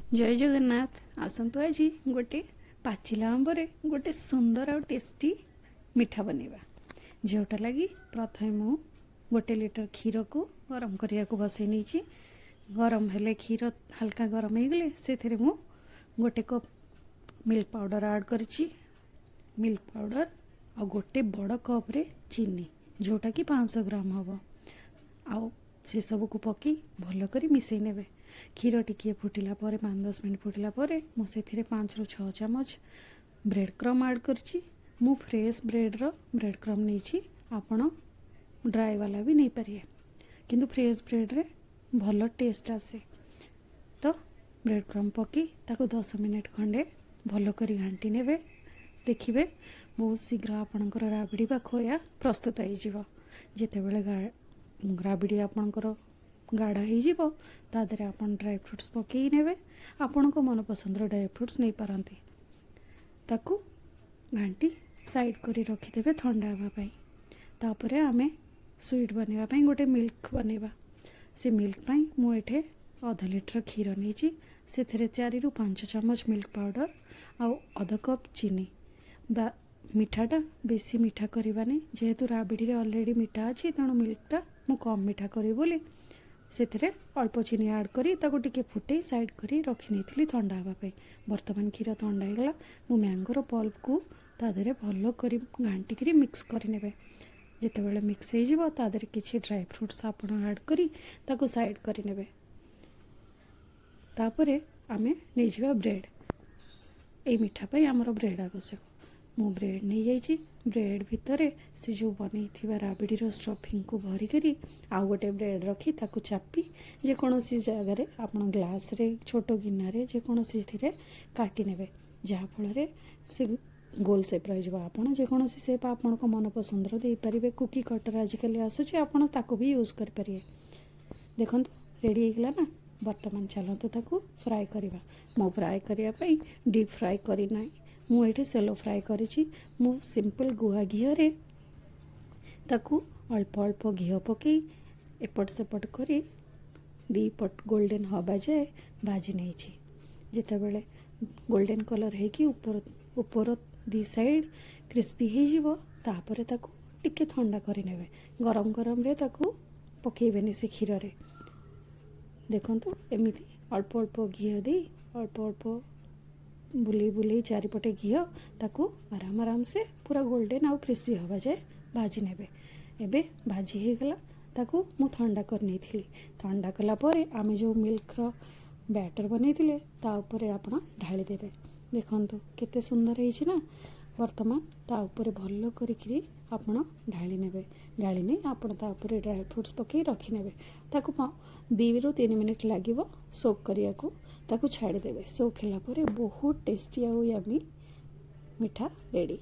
जय जगन्नाथ। आसतु आज गोटे पाचिला आंबरे गोटे सुंदर और टेस्टी मिठा बनवा जोटा लगी प्रथम मु गोटे लिटर क्षीर को गरम करने को बसई नहीं। गरम हेले क्षीर हल्का गरम हो गले से गोटे कप मिल्क पाउडर ऐड करिछि। मिल्क पाउडर आ गोटे बड़ कप रे चीनी जोटा कि 500 ग्राम हम आउ से सब को पकई भल कर मिसई ने। क्षीर टिके फुटिला 5-10 मिनट फुटिला मुझे 5 ରୁ 6 चामच ब्रेड क्रम ऐड करछि। मु फ्रेश ब्रेड क्रम नहीं, आपण ड्राई वाला भी नहीं पारे, किंतु फ्रेश ब्रेड रे भल टेस्ट आसे। तो ब्रेड क्रम पकई ताको 10 मिनट खंडे भल कर घांटी ने। देखिए बहुत शीघ्र आपणकर राबिड़ी बा खोया प्रस्तुत हो जिते बड़े राबिड़ी आपणकर गाढ़ा हो तादरे आपन ड्राई फ्रुट्स पकई ने। आपण को मन पसंद ड्राई फ्रुट्स नहीं पारती ताकू घांटी साइड करी रखिदेवे ठंडा हाँपाई। तापर आमे स्वीट बनवाई गोटे मिल्क बनवा। से मिल्क पाई मुझे आधा लिटर क्षीर नहीं, से 4 ରୁ 5 चामच मिल्क पाउडर आउ आधा कप चीनी। मिठाटा बेसी मिठा करवानी जेहेतु राबिड़ी ऑलरेडी मिठा अच्छी तेणु मिल्कटा मु कम मिठा करी बोली से अल्प चीनी ऐड करी ताको टिके फुटे साइड करी रखी नहीं ठंडा हाँपाई। बर्तमान क्षीर ठंडा होगा मु मैंगोर पल्प को तादे भल कर घांटिकी मिक्स करने। जिते बड़े मिक्स हो तादे किसी ड्राई फ्रुट्स आप ऐड करी ताको साइड करने। तापर आमे नहीं जावा ब्रेड। ये मिठा पाई आमर ब्रेड आवश्यक। मु ब्रेड नहीं जाइए। ब्रेड भितर से जो बनई राबिड़ी स्टफिंग को भरी करी आउ गोटे ब्रेड रखी ताकू चापी जेकोसी जगार आप ग्लास रे छोट गिनारे जेकोसी काटी ने जहाँफल से गोल सेप रही जेकोसी सेप आपण को मन पसंद दे पारे। कुकी कटर आजिकल आसूँ आपको भी यूज करें। देखो रेडी होगा ना। बर्तमान चलते ताकू फ्राए करवा। मो फ्राए करने डीप फ्राए करना मुझे सेलो फ्राए करी। मु सिंपल गुआ घी ताकू अल्प अल्प घी पकई एपट सेपट करी 2 पट गोल्डन हवा जाए भाजी नहीं। जिते बड़े गोल्डन कलर होगी ऊपर 2 साइड क्रिस्पी हो ताकू टिके ठंडा करने। गरम गरम रे ताकू पकेबेनी से क्षीर रे। देखंतु एमिति अल्प अल्प घी दे अल्प अल्प बुले बुले चारिपटे घी ताकू आराम आराम से पूरा गोल्डन आउ क्रिस्पी हवा जाए भाजी ने। एबे भाजी हो गला ताकू मु ठंडा कर नहीं थी। ठंडा कला परे आमे जो मिल्क रो बैटर बनै थिले ता ऊपर आपण ढाली देबे। देखंतु केते सुंदर होईछि ना। वर्तमान ता ऊपर भल्लो करिकरी आपण ढाली नेबे। ढाली नै आपण ता ऊपर ड्राई फ्रूट्स पकई रखी नेबे। ताकू 2 ରୁ 3 मिनट लागिवो सोक करिया को ताकू छाड़ी देबे। सोक होला परे बहुत टेस्टी आउ यम्मी मिठा रेडी।